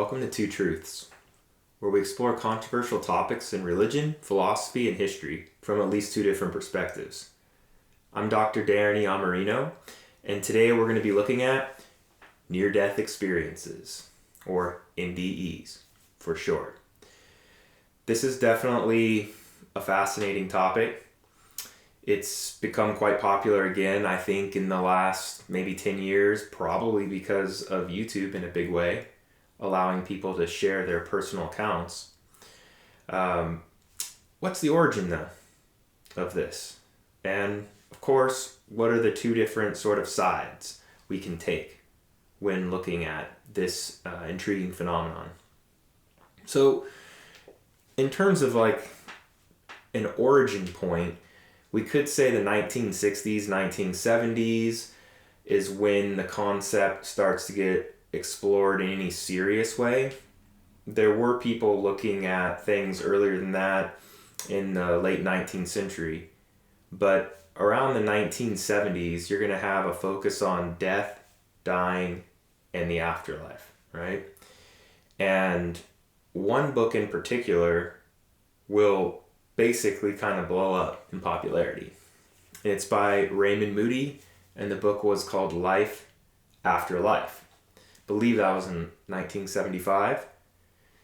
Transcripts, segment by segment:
Welcome to Two Truths, where we explore controversial topics in religion, philosophy, and history from at least two different perspectives. I'm Dr. Darren Iammarino, and today we're going to be looking at near-death experiences, or NDEs for short. This is definitely a fascinating topic. It's become quite popular again, I think, in the last maybe 10 years, probably because of YouTube in a big way, allowing people to share their personal accounts. What's the origin, though, of this? And, of course, what are the two different sort of sides we can take when looking at this intriguing phenomenon? So, in terms of like an origin point, we could say the 1960s, 1970s is when the concept starts to get explored in any serious way. There were people looking at things earlier than that in the late 19th century, but around the 1970s, you're going to have a focus on death, dying, and the afterlife, right? And one book in particular will basically kind of blow up in popularity. It's by Raymond Moody, and the book was called Life After Life. I believe that was in 1975.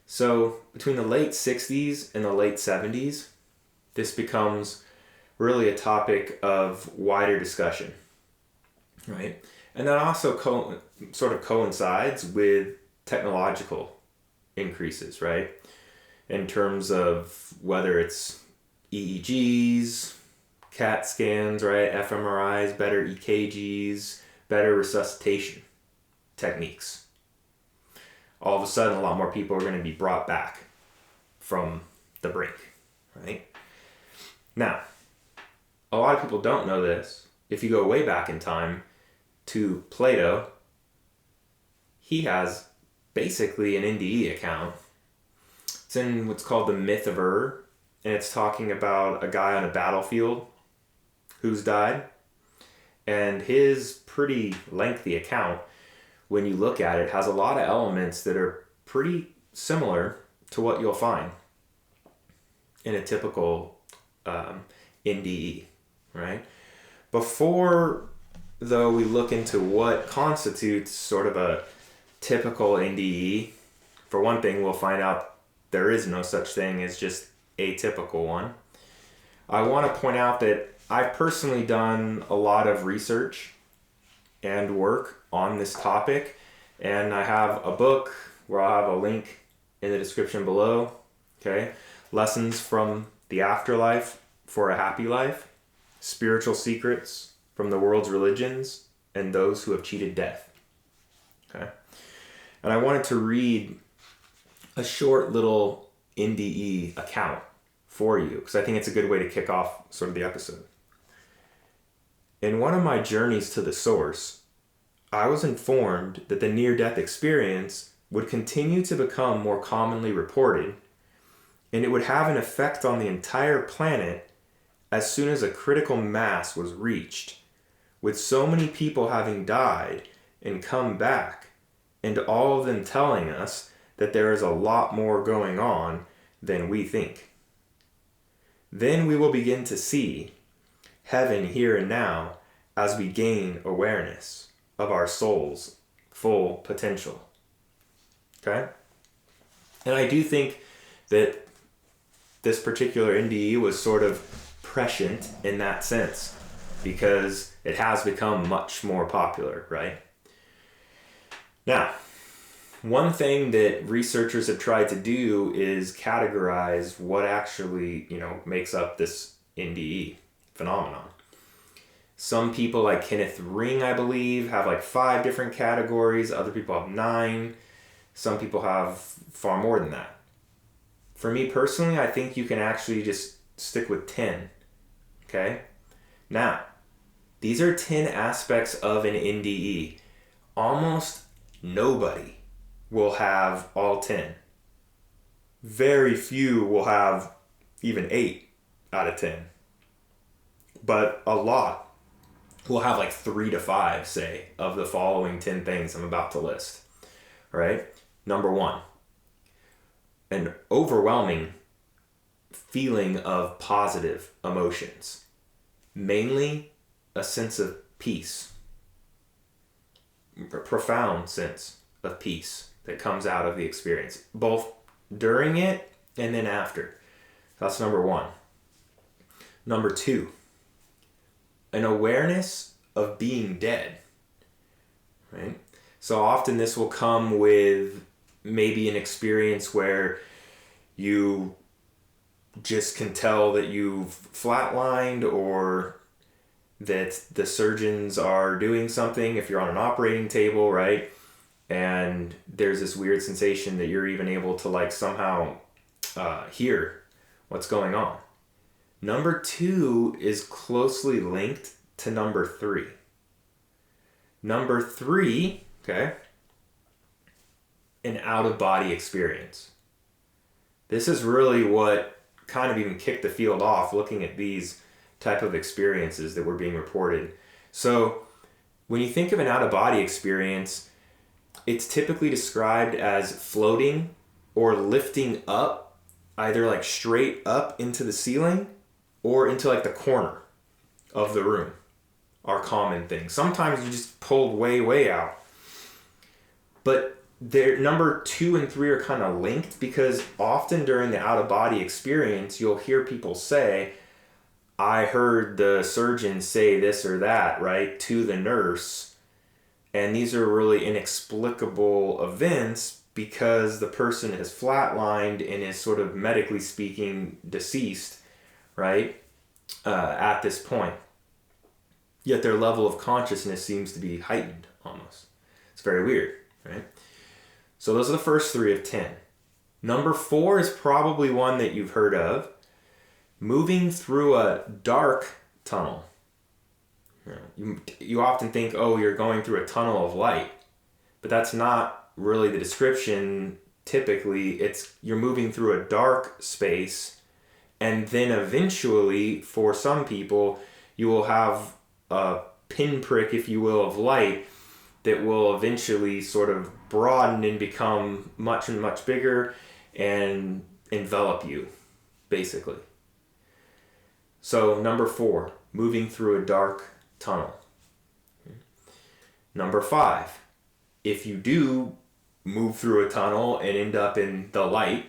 So between the late 60s and the late 70s, this becomes really a topic of wider discussion, right? And that also sort of coincides with technological increases, right? In terms of whether it's EEGs, CAT scans, right? fMRIs, better EKGs, better resuscitation techniques. All of a sudden, a lot more people are going to be brought back from the brink, right? Now, a lot of people don't know this. If you go way back in time to Plato, he has basically an NDE account. It's in what's called the Myth of and it's talking about a guy on a battlefield who's died. And his pretty lengthy account, when you look at it, has a lot of elements that are pretty similar to what you'll find in a typical NDE, right? Before, though, we look into what constitutes sort of a typical NDE, for one thing, we'll find out there is no such thing as just a typical one. I want to point out that I've personally done a lot of research and work on this topic, and I have a book where I'll have a link in the description below, okay? Lessons from the Afterlife for a Happy Life, Spiritual Secrets from the World's Religions, and Those Who Have Cheated Death, okay? And I wanted to read a short little NDE account for you, because I think it's a good way to kick off sort of the episode. In one of my journeys to the source, I was informed that the near-death experience would continue to become more commonly reported, and it would have an effect on the entire planet as soon as a critical mass was reached, with so many people having died and come back, and all of them telling us that there is a lot more going on than we think. Then we will begin to see heaven here and now as we gain awareness of our soul's full potential. Okay? And I do think that this particular NDE was sort of prescient in that sense, because it has become much more popular, right? Now, one thing that researchers have tried to do is categorize what actually, makes up this NDE phenomenon. Some people, like Kenneth Ring, I believe, have like 5 different categories. Other people have 9. Some people have far more than that. For me personally, I think you can actually just stick with 10. Okay? Now, these are 10 aspects of an NDE. Almost nobody will have all 10. Very few will have even 8 out of 10. But a lot will have like 3 to 5, say, of the following 10 things I'm about to list. All right? Number 1, an overwhelming feeling of positive emotions, mainly a sense of peace, a profound sense of peace that comes out of the experience, both during it and then after. That's number one. Number two, an awareness of being dead, right? So often this will come with maybe an experience where you just can tell that you've flatlined, or that the surgeons are doing something if you're on an operating table, right? And there's this weird sensation that you're even able to like somehow hear what's going on. Number two is closely linked to number three. Number three, okay, an out-of-body experience. This is really what kind of even kicked the field off, looking at these type of experiences that were being reported. So when you think of an out-of-body experience, it's typically described as floating or lifting up, either like straight up into the ceiling or into like the corner of the room, are common things. Sometimes you just pulled way out. But number 2 and 3 are kind of linked, because often during the out-of-body experience, you'll hear people say, I heard the surgeon say this or that, right, to the nurse. And these are really inexplicable events because the person is flatlined and is sort of medically speaking deceased, right, at this point. Yet their level of consciousness seems to be heightened almost. It's very weird, right? So those are the first 3 of 10. Number 4 is probably one that you've heard of. Moving through a dark tunnel. You often think, oh, you're going through a tunnel of light. But that's not really the description. Typically, you're moving through a dark space, and then eventually, for some people, you will have a pinprick, if you will, of light that will eventually sort of broaden and become much and much bigger and envelop you, basically. So number 4, moving through a dark tunnel. Number 5, if you do move through a tunnel and end up in the light,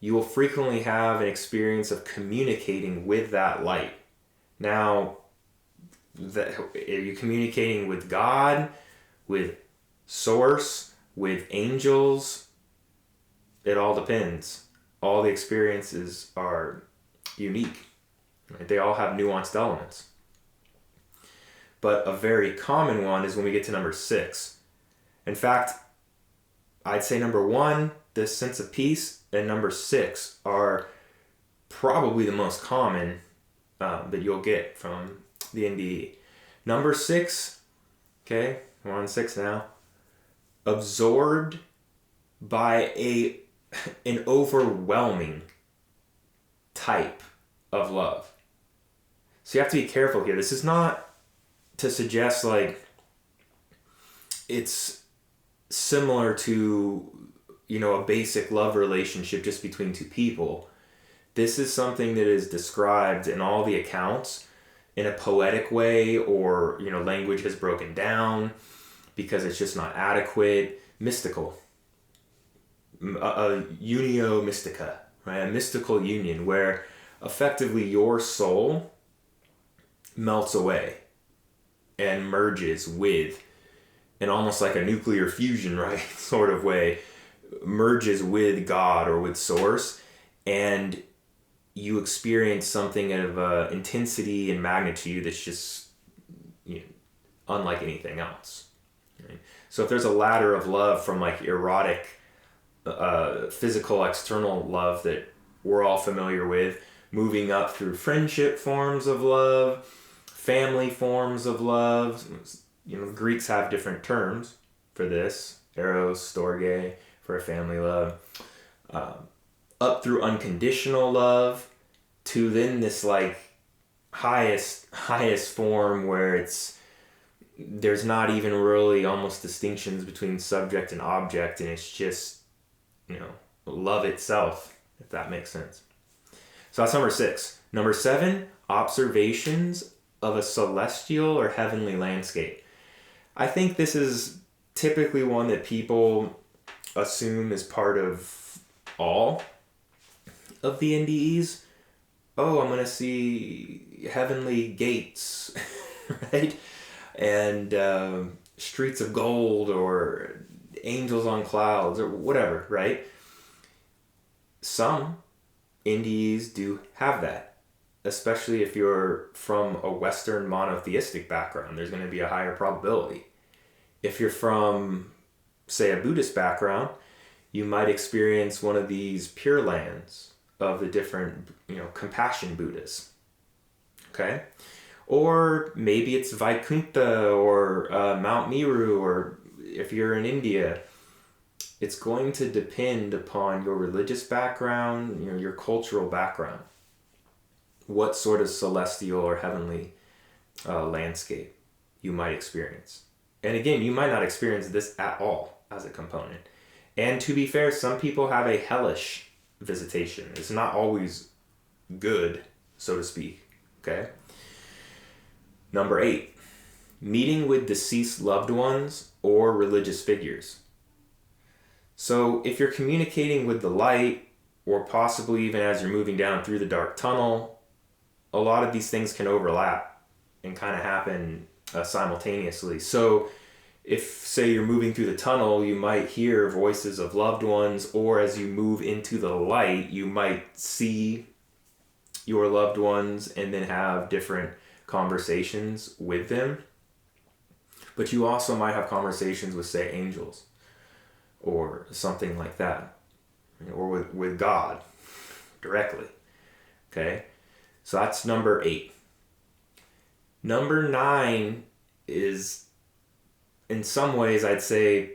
you will frequently have an experience of communicating with that light. Now, are you communicating with God, with Source, with angels? It all depends. All the experiences are unique. Right? They all have nuanced elements. But a very common one is when we get to number 6. In fact, I'd say number 1, this sense of peace, and number 6 are probably the most common that you'll get from the NDE. Number 6, okay, we're on 6 now. Absorbed by an overwhelming type of love. So you have to be careful here. This is not to suggest like it's similar to, a basic love relationship just between 2 people. This is something that is described in all the accounts in a poetic way, or, language has broken down because it's just not adequate. Mystical. A unio mystica, right? A mystical union where effectively your soul melts away and merges with, in almost like a nuclear fusion, right, sort of way, merges with God or with Source, and you experience something of intensity and magnitude that's just unlike anything else. Right? So if there's a ladder of love from like erotic, physical, external love that we're all familiar with, moving up through friendship forms of love, family forms of love. Greeks have different terms for this. Eros, storge, for a family love. Up through unconditional love to then this like highest form where there's not even really almost distinctions between subject and object, and it's just, love itself, if that makes sense. So that's number 6. Number 7, observations of a celestial or heavenly landscape. I think this is typically one that people assume is part of all of the NDEs. Oh, I'm going to see heavenly gates, right? And streets of gold or angels on clouds or whatever, right? Some NDEs do have that, especially if you're from a Western monotheistic background. There's going to be a higher probability. If you're from, say, a Buddhist background, you might experience one of these pure lands of the different, compassion Buddhas. Okay? Or maybe it's Vaikuntha or Mount Meru, or if you're in India, it's going to depend upon your religious background, your cultural background. What sort of celestial or heavenly landscape you might experience. And again, you might not experience this at all as a component. And to be fair, some people have a hellish visitation. It's not always good, so to speak. Okay? Number 8, meeting with deceased loved ones or religious figures. So if you're communicating with the light, or possibly even as you're moving down through the dark tunnel, a lot of these things can overlap and kind of happen simultaneously. So if, say, you're moving through the tunnel, you might hear voices of loved ones, or as you move into the light, you might see your loved ones and then have different conversations with them. But you also might have conversations with, say, angels or something like that, or with God directly. Okay? So that's number 8. Number 9 is, in some ways, I'd say,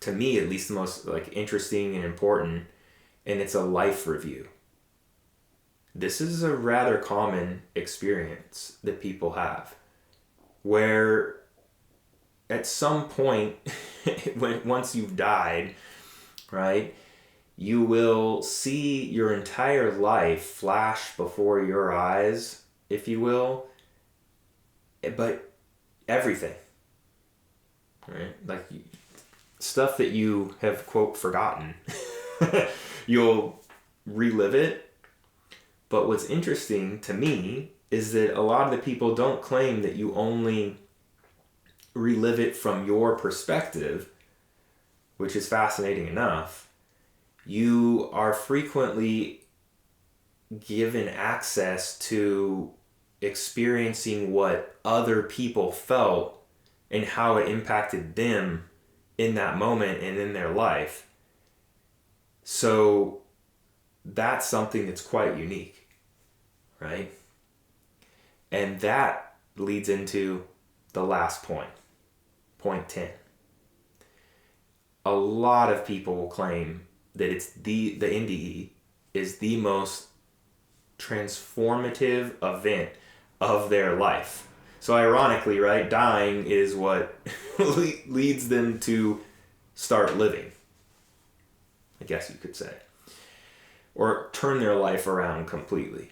to me at least, the most interesting and important, and it's a life review. This is a rather common experience that people have, where at some point, once you've died, right, you will see your entire life flash before your eyes, if you will, but everything, right? Like stuff that you have, quote, forgotten. You'll relive it. But what's interesting to me is that a lot of the people don't claim that you only relive it from your perspective, which is fascinating enough. You are frequently given access to experiencing what other people felt and how it impacted them in that moment and in their life. So that's something that's quite unique, right? And that leads into the last point, point 10. A lot of people will claim that it's the NDE is the most transformative event of their life. So ironically, right, dying is what leads them to start living, I guess you could say, or turn their life around completely.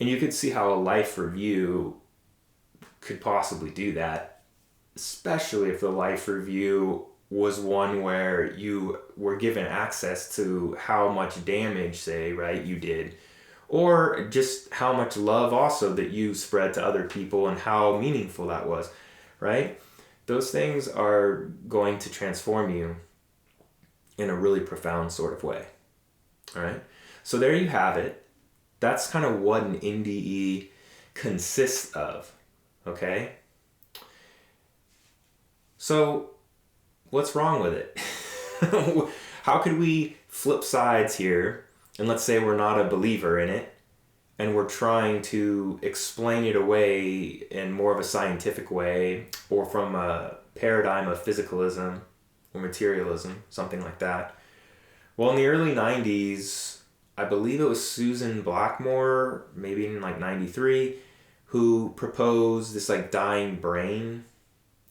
And you could see how a life review could possibly do that, especially if the life review was one where you were given access to how much damage, say, right, you did, or just how much love also that you spread to other people and how meaningful that was, right? Those things are going to transform you in a really profound sort of way, all right? So there you have it. That's kind of what an NDE consists of, okay? So what's wrong with it? How could we flip sides here, and let's say we're not a believer in it, and we're trying to explain it away in more of a scientific way, or from a paradigm of physicalism or materialism, something like that. Well, in the early 90s, I believe it was Susan Blackmore, maybe in 93, who proposed this dying brain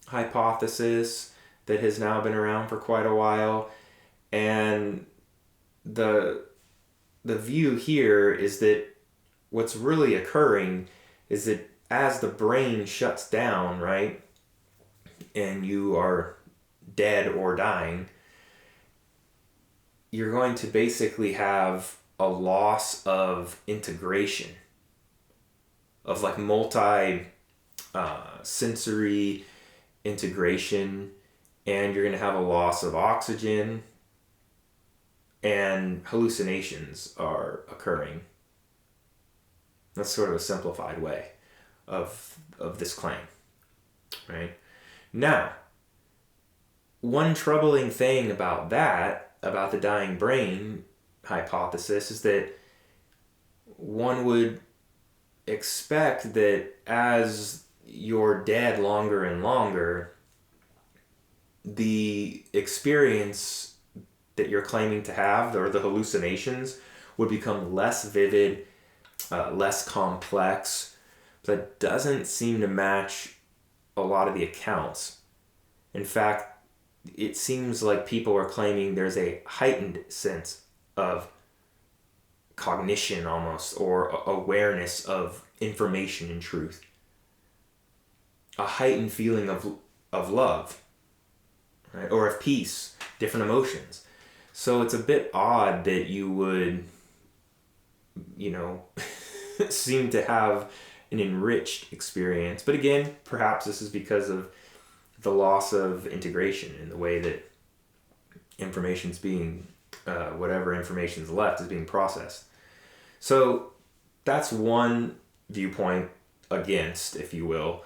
hypothesis that has now been around for quite a while. And the view here is that what's really occurring is that as the brain shuts down, right, and you are dead or dying, you're going to basically have a loss of integration, of like multi sensory integration, and you're going to have a loss of oxygen, and hallucinations are occurring. That's sort of a simplified way of this claim, right? Now, one troubling thing about the dying brain hypothesis, is that one would expect that as you're dead longer and longer, the experience that you're claiming to have, or the hallucinations, would become less vivid, less complex. That doesn't seem to match a lot of the accounts. In fact, it seems like people are claiming there's a heightened sense of cognition almost, or awareness of information and truth. A heightened feeling of love, right? Or of peace, different emotions. So it's a bit odd that you would, seem to have an enriched experience. But again, perhaps this is because of the loss of integration in the way that information's being, whatever information's left is being processed. So that's one viewpoint against, if you will,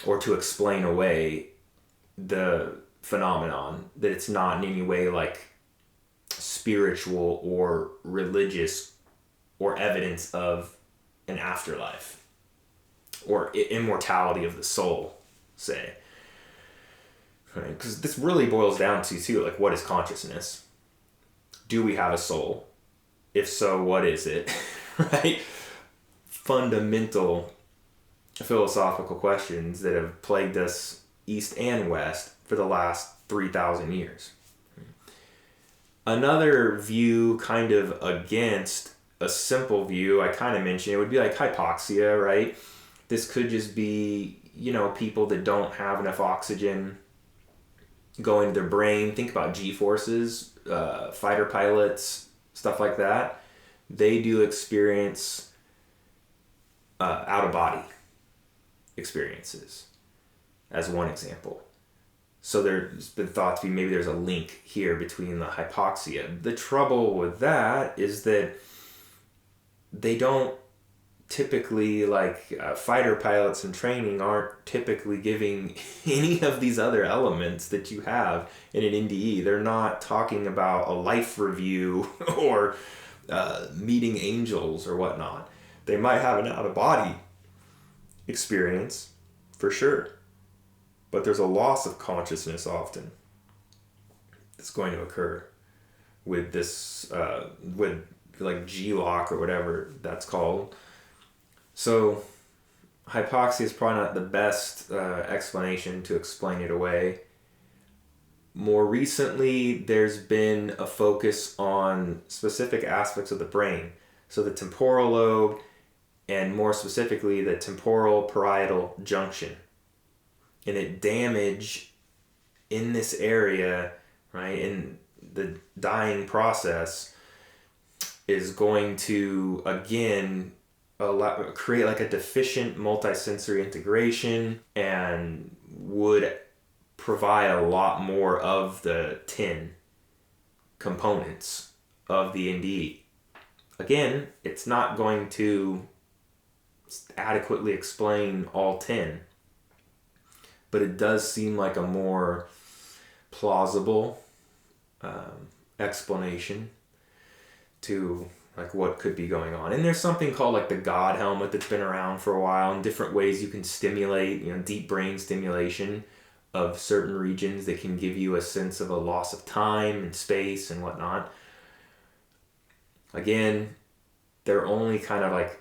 or to explain away the phenomenon, that it's not in any way like spiritual or religious or evidence of an afterlife or immortality of the soul, say. Right? Because this really boils down to, too, like, what is consciousness? Do we have a soul? If so, what is it? Right? Fundamental philosophical questions that have plagued us east and west for the last 3,000 years. Another view kind of against a simple view, I kind of mentioned, it would be like hypoxia, right? This could just be, people that don't have enough oxygen going to their brain. Think about G-forces, fighter pilots, stuff like that. They do experience out-of-body experiences, as one example. So there's been thought to be maybe there's a link here between the hypoxia. The trouble with that is that they don't typically, fighter pilots in training aren't typically giving any of these other elements that you have in an NDE. They're not talking about a life review or meeting angels or whatnot. They might have an out-of-body experience, for sure. But there's a loss of consciousness often that's going to occur with this, with G-lock or whatever that's called. So hypoxia is probably not the best explanation to explain it away. More recently, there's been a focus on specific aspects of the brain. So the temporal lobe, and more specifically, the temporal parietal junction. And it damage in this area, right, in the dying process, is going to, again, create like a deficient multisensory integration, and would provide a lot more of the 10 components of the NDE. Again, it's not going to adequately explain all 10, but it does seem like a more plausible explanation to what could be going on. And there's something called the God helmet that's been around for a while, and different ways you can stimulate, deep brain stimulation of certain regions that can give you a sense of a loss of time and space and whatnot. Again, they're only kind of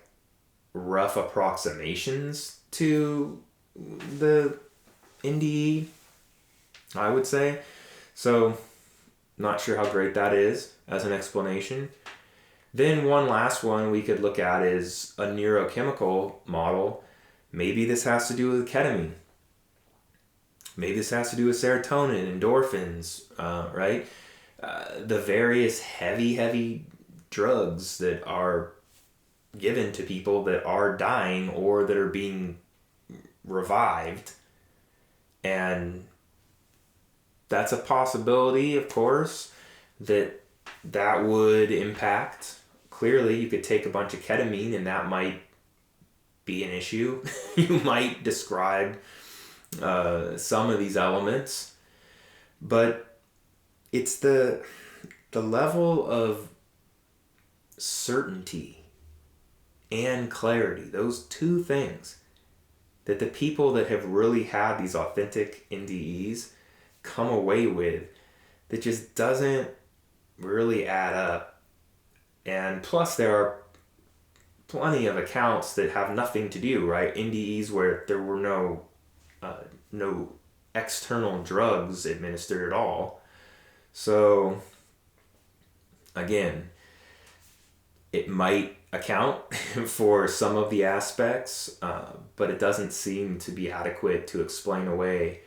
rough approximations to the NDE, I would say. So Not sure how great that is as an explanation. Then one last one we could look at is a neurochemical model. Maybe this has to do with ketamine. Maybe this has to do with serotonin, endorphins, right? The various heavy drugs that are given to people that are dying or that are being revived. And that's a possibility, of course, that would impact. Clearly, you could take a bunch of ketamine and that might be an issue. You might describe some of these elements, but it's the level of certainty and clarity, those two things, that the people that have really had these authentic NDEs come away with, that just doesn't really add up. And plus there are plenty of accounts that have nothing to do, right? NDEs where there were no external drugs administered at all. So again, it might account for some of the aspects, but it doesn't seem to be adequate to explain away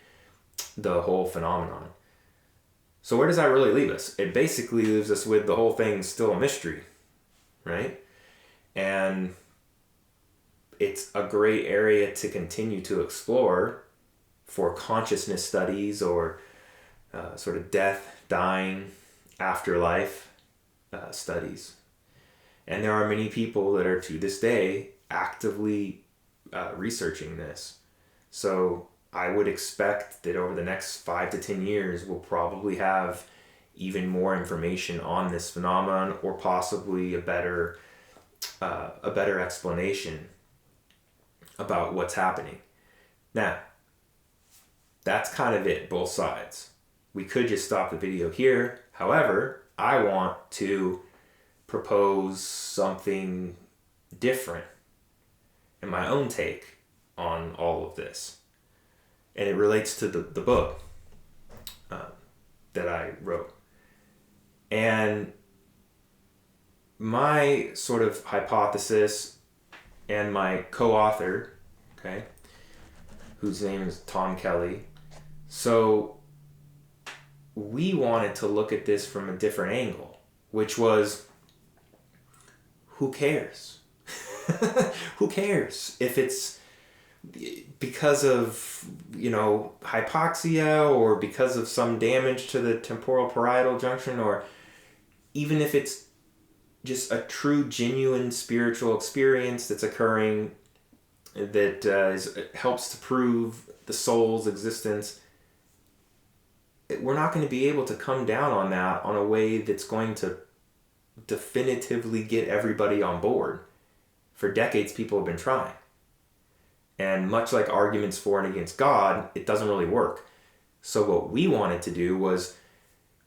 the whole phenomenon. So where does that really leave us? It basically leaves us with the whole thing still a mystery, right? And it's a great area to continue to explore for consciousness studies or sort of death, dying, afterlife studies. And there are many people that are to this day actively researching this. So I would expect that over the next 5 to 10 years, we'll probably have even more information on this phenomenon, or possibly a better explanation about what's happening. Now, that's kind of it, both sides. We could just stop the video here. However, I want to propose something different and my own take on all of this. And it relates to the book that I wrote. And my sort of hypothesis, and my co-author, okay, whose name is Tom Kelly, so we wanted to look at this from a different angle, which was, who cares? Who cares if it's because of, hypoxia, or because of some damage to the temporal parietal junction, or even if it's just a true, genuine spiritual experience that's occurring that helps to prove the soul's existence. We're not going to be able to come down on that on a way that's going to definitively get everybody on board. For decades, people have been trying. And much like arguments for and against God, it doesn't really work. So what we wanted to do was,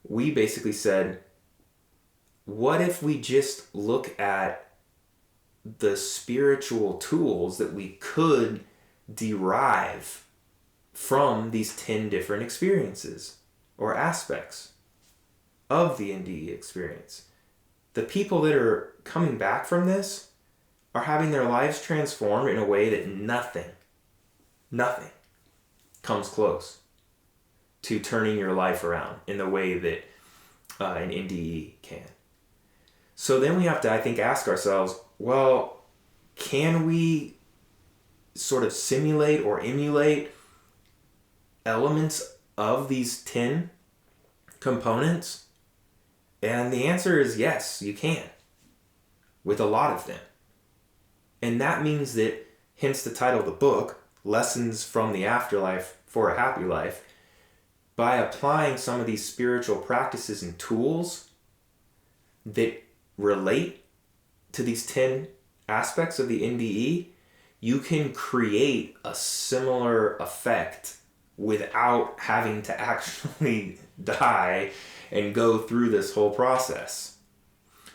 we basically said, what if we just look at the spiritual tools that we could derive from these 10 different experiences or aspects of the NDE experience? The people that are coming back from this are having their lives transformed in a way that nothing comes close to turning your life around in the way that an NDE can. So then we have to, I think, ask ourselves, well, can we sort of simulate or emulate elements of these 10 components? And the answer is yes, you can, with a lot of them. And that means that, hence the title of the book, Lessons from the Afterlife for a Happy Life, by applying some of these spiritual practices and tools that relate to these 10 aspects of the NDE, you can create a similar effect without having to actually die and go through this whole process.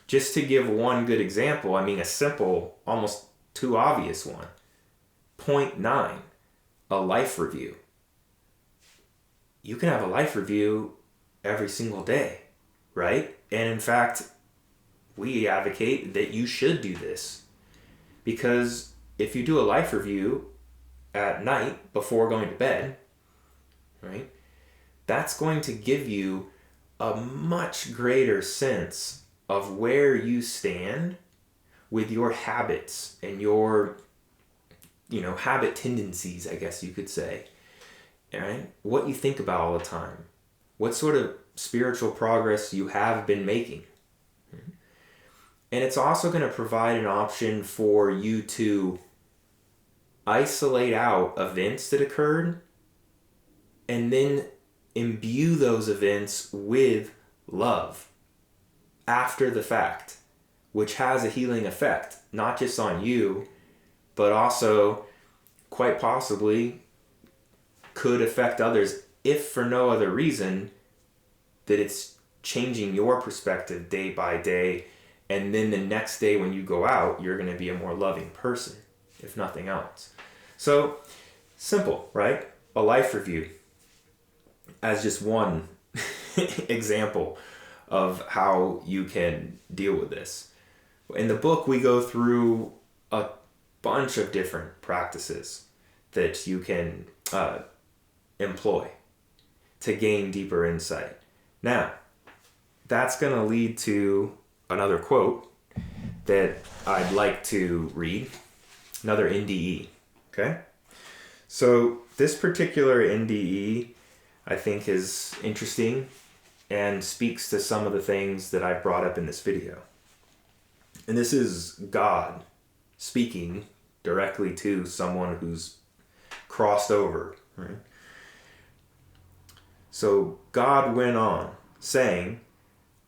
Just to give one good example, a simple, almost too obvious one. Point 9, a life review. You can have a life review every single day right? And in fact, we advocate that you should do this, because if you do a life review at night before going to bed, right, that's going to give you a much greater sense of where you stand with your habits and your, habit tendencies, I guess you could say, right? What you think about all the time, what sort of spiritual progress you have been making. And it's also going to provide an option for you to isolate out events that occurred and then imbue those events with love after the fact, which has a healing effect, not just on you, but also quite possibly could affect others, if for no other reason that it's changing your perspective day by day. And then the next day when you go out, you're going to be a more loving person, if nothing else. So simple, right? A life review as just one example of how you can deal with this. In the book, we go through a bunch of different practices that you can employ to gain deeper insight. Now, that's going to lead to another quote that I'd like to read, another NDE, okay? So this particular NDE I think is interesting and speaks to some of the things that I brought up in this video. And this is God speaking directly to someone who's crossed over, right? So God went on saying,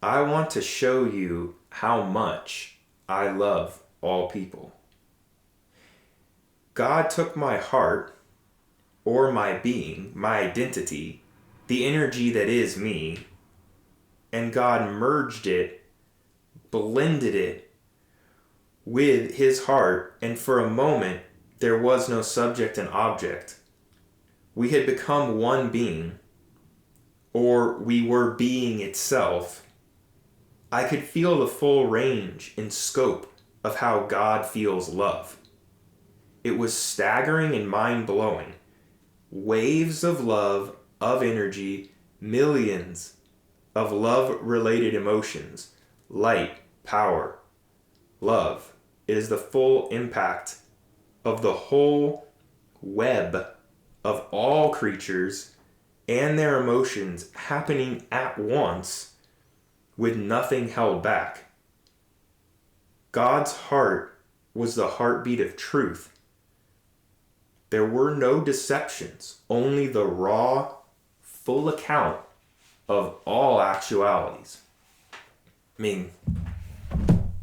I want to show you how much I love all people. God took my heart, or my being, my identity, the energy that is me, and God merged it, blended it with his heart, and for a moment there was no subject and object. We had become one being, or we were being itself. I could feel the full range and scope of how God feels love. It was staggering and mind-blowing. Waves of love, of energy, millions of love-related emotions, light, power, love. It is the full impact of the whole web of all creatures and their emotions happening at once, with nothing held back. God's heart was the heartbeat of truth. There were no deceptions, only the raw, full account of all actualities. I mean,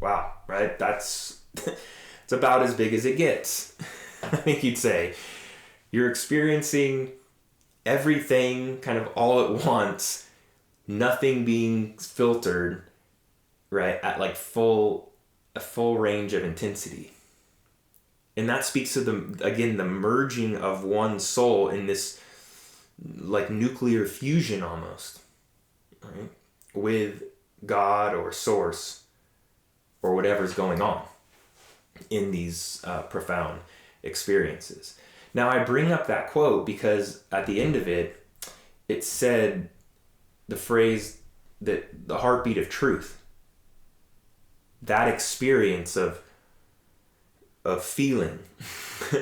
wow, right? It's about as big as it gets. I think you'd say. You're experiencing everything kind of all at once, nothing being filtered, right, at like a full range of intensity. And that speaks to the merging of one soul in this like nuclear fusion almost, right, with God or source or whatever's going on in these profound experiences. Now I bring up that quote because at the end of it, it said the phrase that the heartbeat of truth, that experience of feeling,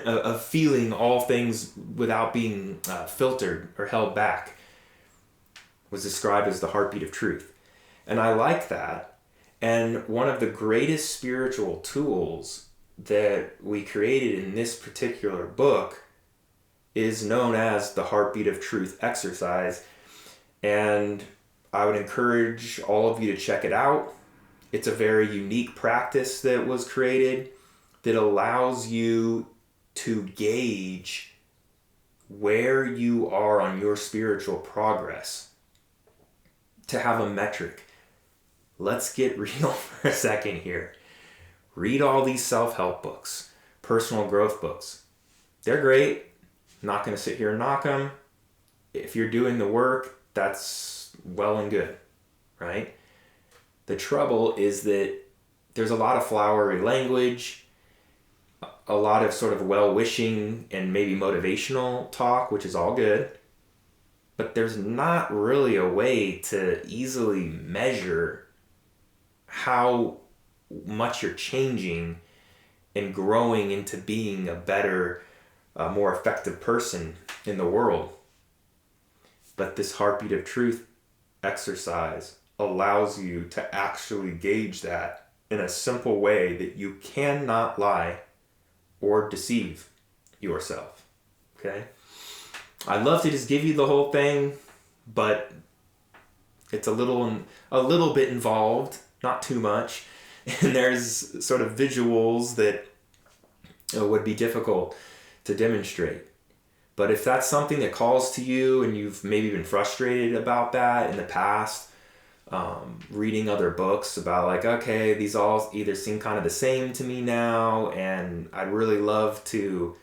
of feeling all things without being filtered or held back, was described as the heartbeat of truth. And I like that. And one of the greatest spiritual tools that we created in this particular book is known as the Heartbeat of Truth exercise. And I would encourage all of you to check it out. It's a very unique practice that was created that allows you to gauge where you are on your spiritual progress, to have a metric. Let's get real for a second here. Read all these self-help books, personal growth books. They're great. I'm not going to sit here and knock them. If you're doing the work, that's well and good, right? The trouble is that there's a lot of flowery language, a lot of sort of well-wishing and maybe motivational talk, which is all good, but there's not really a way to easily measure how much you're changing and growing into being a better, more effective person in the world. But this Heartbeat of Truth exercise allows you to actually gauge that in a simple way that you cannot lie or deceive yourself. Okay? I'd love to just give you the whole thing, but it's a little bit involved, not too much, and there's sort of visuals that would be difficult to demonstrate. But if that's something that calls to you and you've maybe been frustrated about that in the past, reading other books about like, okay, these all either seem kind of the same to me now, and I'd really love to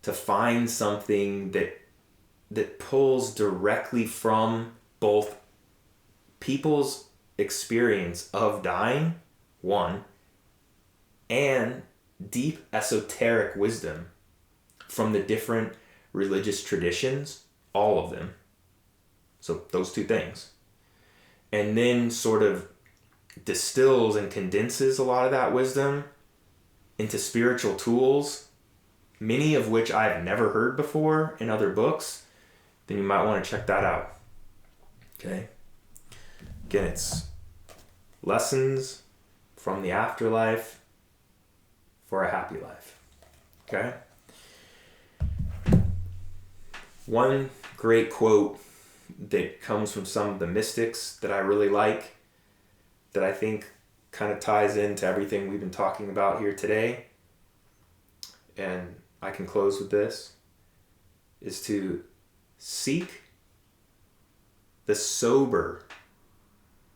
find something that pulls directly from both people's experience of dying, one, and deep esoteric wisdom from the different religious traditions, all of them. So those two things. And then sort of distills and condenses a lot of that wisdom into spiritual tools, many of which I've never heard before in other books, then you might want to check that out. Okay? Again, it's Lessons from the Afterlife for a Happy Life. Okay? One great quote that comes from some of the mystics that I really like, that I think kind of ties into everything we've been talking about here today, and I can close with this, is to seek the sober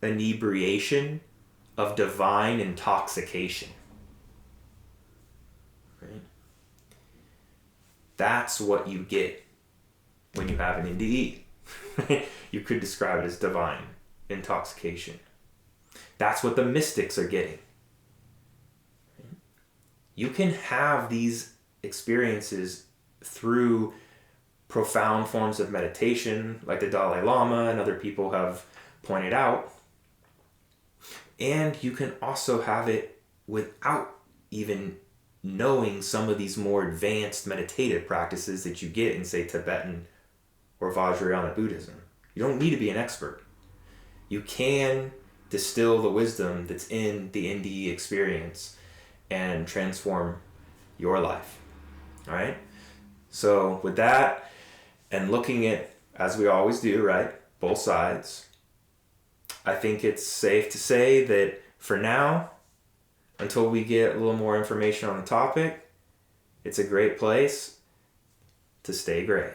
inebriation of divine intoxication. Right? That's what you get when you have an NDE. You could describe it as divine intoxication. That's what the mystics are getting. You can have these experiences through profound forms of meditation, like the Dalai Lama and other people have pointed out. And you can also have it without even knowing some of these more advanced meditative practices that you get in, say, Tibetan or Vajrayana Buddhism. You don't need to be an expert. You can distill the wisdom that's in the NDE experience and transform your life. All right? So with that, and looking at, as we always do, right, both sides, I think it's safe to say that for now, until we get a little more information on the topic, it's a great place to stay gray.